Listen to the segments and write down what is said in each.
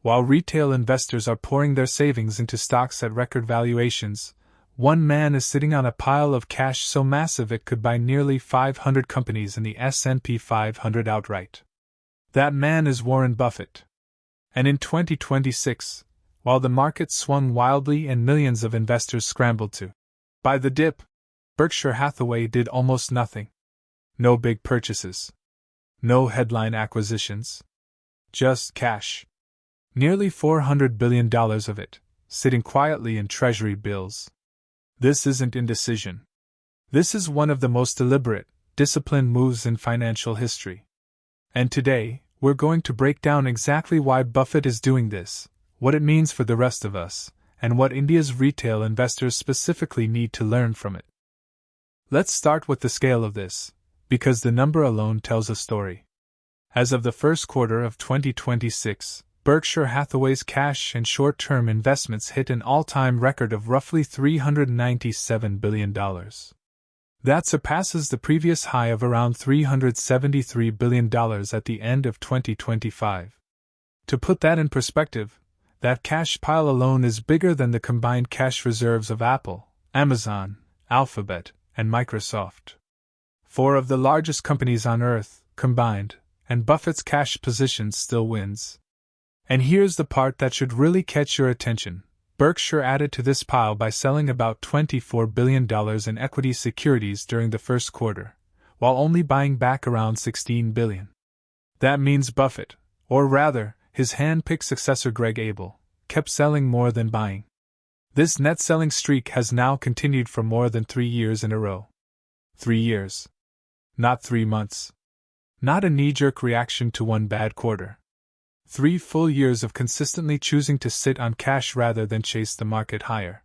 While retail investors are pouring their savings into stocks at record valuations, one man is sitting on a pile of cash so massive it could buy nearly 500 companies in the S&P 500 outright. That man is Warren Buffett. And in 2026, while the market swung wildly and millions of investors scrambled to buy the dip, Berkshire Hathaway did almost nothing. No big purchases. No headline acquisitions. Just cash. Nearly $400 billion of it, sitting quietly in treasury bills. This isn't indecision. This is one of the most deliberate, disciplined moves in financial history. And today, we're going to break down exactly why Buffett is doing this, what it means for the rest of us, and what India's retail investors specifically need to learn from it. Let's start with the scale of this, because the number alone tells a story. As of the first quarter of 2026, Berkshire Hathaway's cash and short-term investments hit an all-time record of roughly $397 billion. That surpasses the previous high of around $373 billion at the end of 2025. To put that in perspective, that cash pile alone is bigger than the combined cash reserves of Apple, Amazon, Alphabet, and Microsoft. 4 of the largest companies on Earth, combined, and Buffett's cash position still wins. And here's the part that should really catch your attention. Berkshire added to this pile by selling about $24 billion in equity securities during the first quarter, while only buying back around $16 billion. That means Buffett, or rather, his hand-picked successor Greg Abel, kept selling more than buying. This net selling streak has now continued for more than 3 years in a row. 3 years. Not 3 months. Not a knee-jerk reaction to one bad quarter. 3 full years of consistently choosing to sit on cash rather than chase the market higher.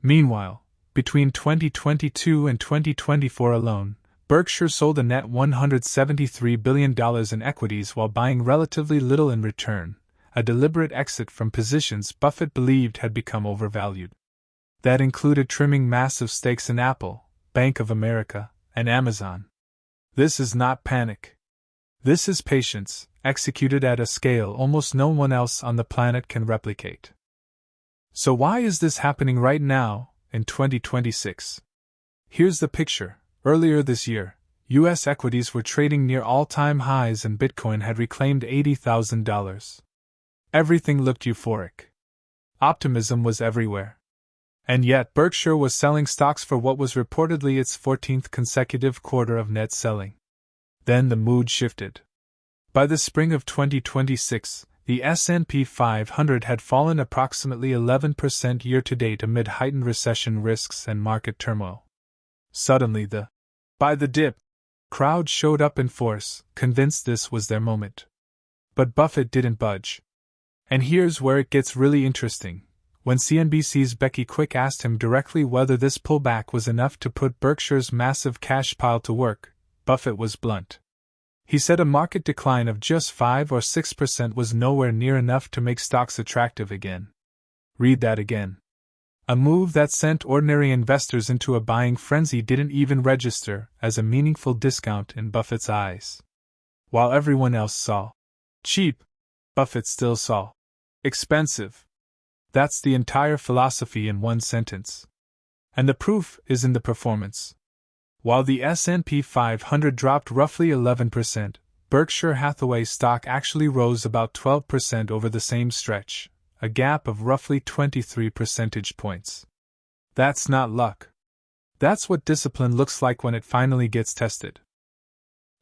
Meanwhile, between 2022 and 2024 alone, Berkshire sold a net $173 billion in equities while buying relatively little in return, a deliberate exit from positions Buffett believed had become overvalued. That included trimming massive stakes in Apple, Bank of America, and Amazon. This is not panic. This is patience, executed at a scale almost no one else on the planet can replicate. So why is this happening right now, in 2026? Here's the picture. Earlier this year, U.S. equities were trading near all-time highs and Bitcoin had reclaimed $80,000. Everything looked euphoric. Optimism was everywhere. And yet Berkshire was selling stocks for what was reportedly its 14th consecutive quarter of net selling. Then the mood shifted. By the spring of 2026, the S&P 500 had fallen approximately 11% year-to-date amid heightened recession risks and market turmoil. Suddenly the "buy the dip" crowd showed up in force, convinced this was their moment. But Buffett didn't budge. And here's where it gets really interesting. When CNBC's Becky Quick asked him directly whether this pullback was enough to put Berkshire's massive cash pile to work, Buffett was blunt. He said a market decline of just 5 or 6% was nowhere near enough to make stocks attractive again. Read that again. A move that sent ordinary investors into a buying frenzy didn't even register as a meaningful discount in Buffett's eyes. While everyone else saw cheap, Buffett still saw expensive. That's the entire philosophy in one sentence. And the proof is in the performance. While the S&P 500 dropped roughly 11%, Berkshire Hathaway stock actually rose about 12% over the same stretch, a gap of roughly 23 percentage points. That's not luck. That's what discipline looks like when it finally gets tested.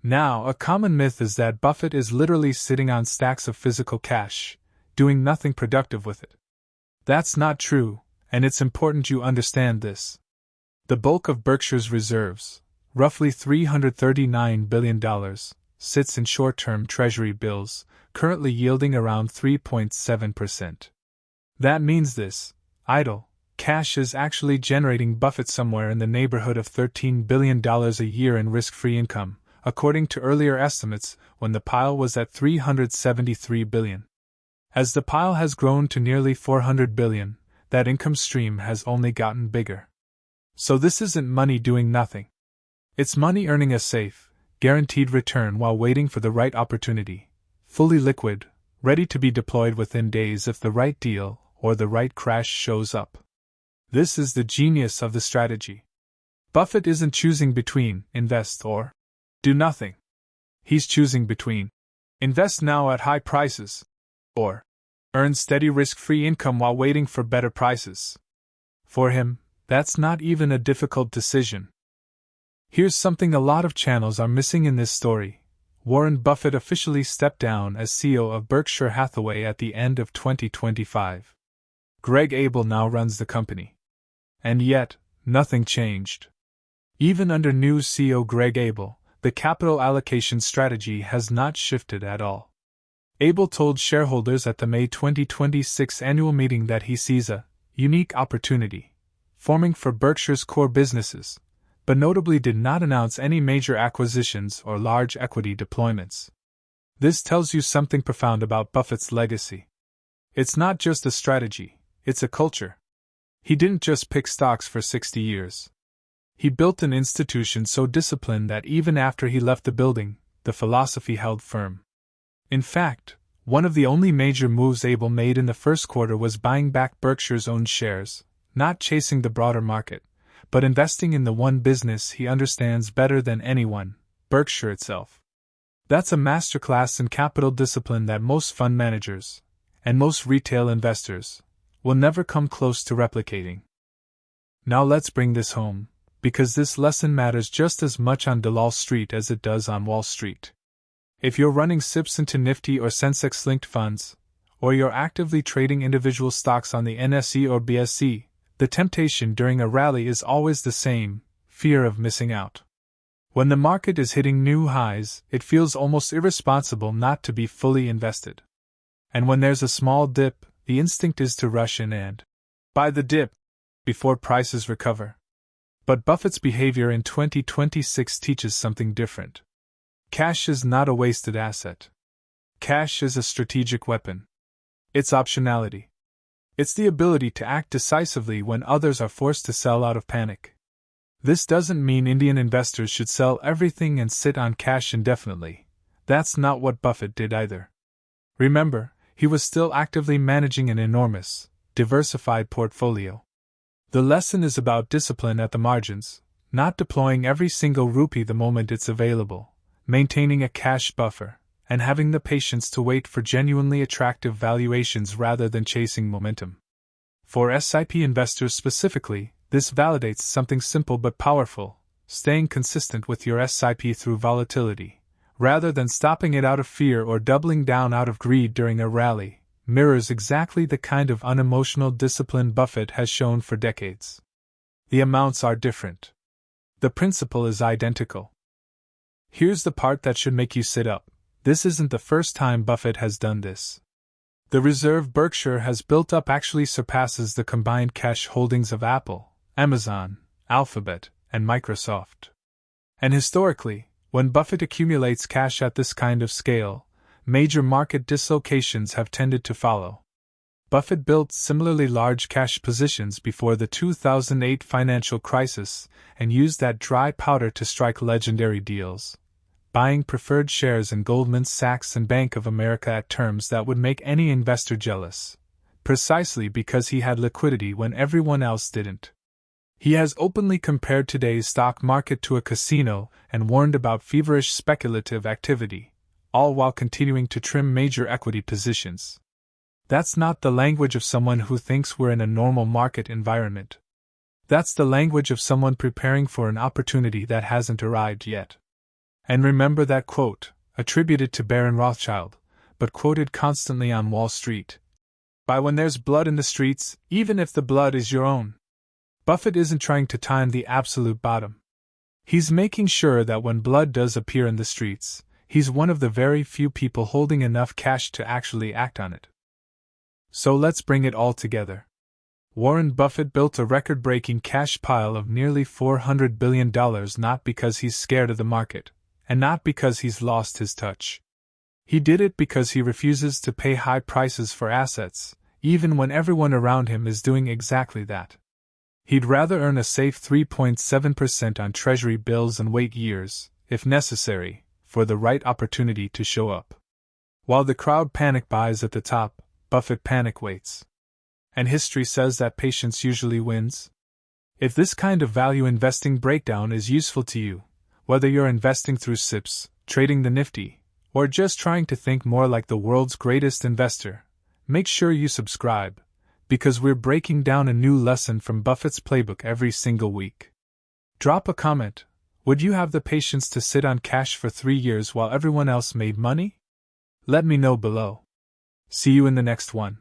Now, a common myth is that Buffett is literally sitting on stacks of physical cash, doing nothing productive with it. That's not true, and it's important you understand this. The bulk of Berkshire's reserves, roughly $339 billion, sits in short-term treasury bills, currently yielding around 3.7%. That means this idle cash is actually generating Buffett somewhere in the neighborhood of $13 billion a year in risk-free income, according to earlier estimates when the pile was at $373 billion. As the pile has grown to nearly $400 billion, that income stream has only gotten bigger. So this isn't money doing nothing. It's money earning a safe, guaranteed return while waiting for the right opportunity, fully liquid, ready to be deployed within days if the right deal or the right crash shows up. This is the genius of the strategy. Buffett isn't choosing between invest or do nothing. He's choosing between invest now at high prices or earn steady risk-free income while waiting for better prices. For him, that's not even a difficult decision. Here's something a lot of channels are missing in this story. Warren Buffett officially stepped down as CEO of Berkshire Hathaway at the end of 2025. Greg Abel now runs the company. And yet, nothing changed. Even under new CEO Greg Abel, the capital allocation strategy has not shifted at all. Abel told shareholders at the May 2026 annual meeting that he sees a unique opportunity forming for Berkshire's core businesses, but notably did not announce any major acquisitions or large equity deployments. This tells you something profound about Buffett's legacy. It's not just a strategy, it's a culture. He didn't just pick stocks for 60 years. He built an institution so disciplined that even after he left the building, the philosophy held firm. In fact, one of the only major moves Abel made in the first quarter was buying back Berkshire's own shares, not chasing the broader market, but investing in the one business he understands better than anyone, Berkshire itself. That's a masterclass in capital discipline that most fund managers, and most retail investors, will never come close to replicating. Now let's bring this home, because this lesson matters just as much on Dalal Street as it does on Wall Street. If you're running SIPs into Nifty or Sensex linked funds, or you're actively trading individual stocks on the NSE or BSE, the temptation during a rally is always the same: fear of missing out. When the market is hitting new highs, it feels almost irresponsible not to be fully invested. And when there's a small dip, the instinct is to rush in and buy the dip before prices recover. But Buffett's behavior in 2026 teaches something different. Cash is not a wasted asset. Cash is a strategic weapon. It's optionality. It's the ability to act decisively when others are forced to sell out of panic. This doesn't mean Indian investors should sell everything and sit on cash indefinitely. That's not what Buffett did either. Remember, he was still actively managing an enormous, diversified portfolio. The lesson is about discipline at the margins, not deploying every single rupee the moment it's available, maintaining a cash buffer, and having the patience to wait for genuinely attractive valuations rather than chasing momentum. For SIP investors specifically, this validates something simple but powerful: staying consistent with your SIP through volatility, rather than stopping it out of fear or doubling down out of greed during a rally, mirrors exactly the kind of unemotional discipline Buffett has shown for decades. The amounts are different. The principle is identical. Here's the part that should make you sit up. This isn't the first time Buffett has done this. The reserve Berkshire has built up actually surpasses the combined cash holdings of Apple, Amazon, Alphabet, and Microsoft. And historically, when Buffett accumulates cash at this kind of scale, major market dislocations have tended to follow. Buffett built similarly large cash positions before the 2008 financial crisis and used that dry powder to strike legendary deals, buying preferred shares in Goldman Sachs and Bank of America at terms that would make any investor jealous, precisely because he had liquidity when everyone else didn't. He has openly compared today's stock market to a casino and warned about feverish speculative activity, all while continuing to trim major equity positions. That's not the language of someone who thinks we're in a normal market environment. That's the language of someone preparing for an opportunity that hasn't arrived yet. And remember that quote, attributed to Baron Rothschild, but quoted constantly on Wall Street: "Buy when there's blood in the streets, even if the blood is your own." Buffett isn't trying to time the absolute bottom. He's making sure that when blood does appear in the streets, he's one of the very few people holding enough cash to actually act on it. So let's bring it all together. Warren Buffett built a record-breaking cash pile of nearly $400 billion not because he's scared of the market, and not because he's lost his touch. He did it because he refuses to pay high prices for assets, even when everyone around him is doing exactly that. He'd rather earn a safe 3.7% on Treasury bills and wait years, if necessary, for the right opportunity to show up. While the crowd panic buys at the top, Buffett panic waits. And history says that patience usually wins. If this kind of value investing breakdown is useful to you, whether you're investing through SIPs, trading the Nifty, or just trying to think more like the world's greatest investor, make sure you subscribe, because we're breaking down a new lesson from Buffett's playbook every single week. Drop a comment. Would you have the patience to sit on cash for 3 years while everyone else made money? Let me know below. See you in the next one.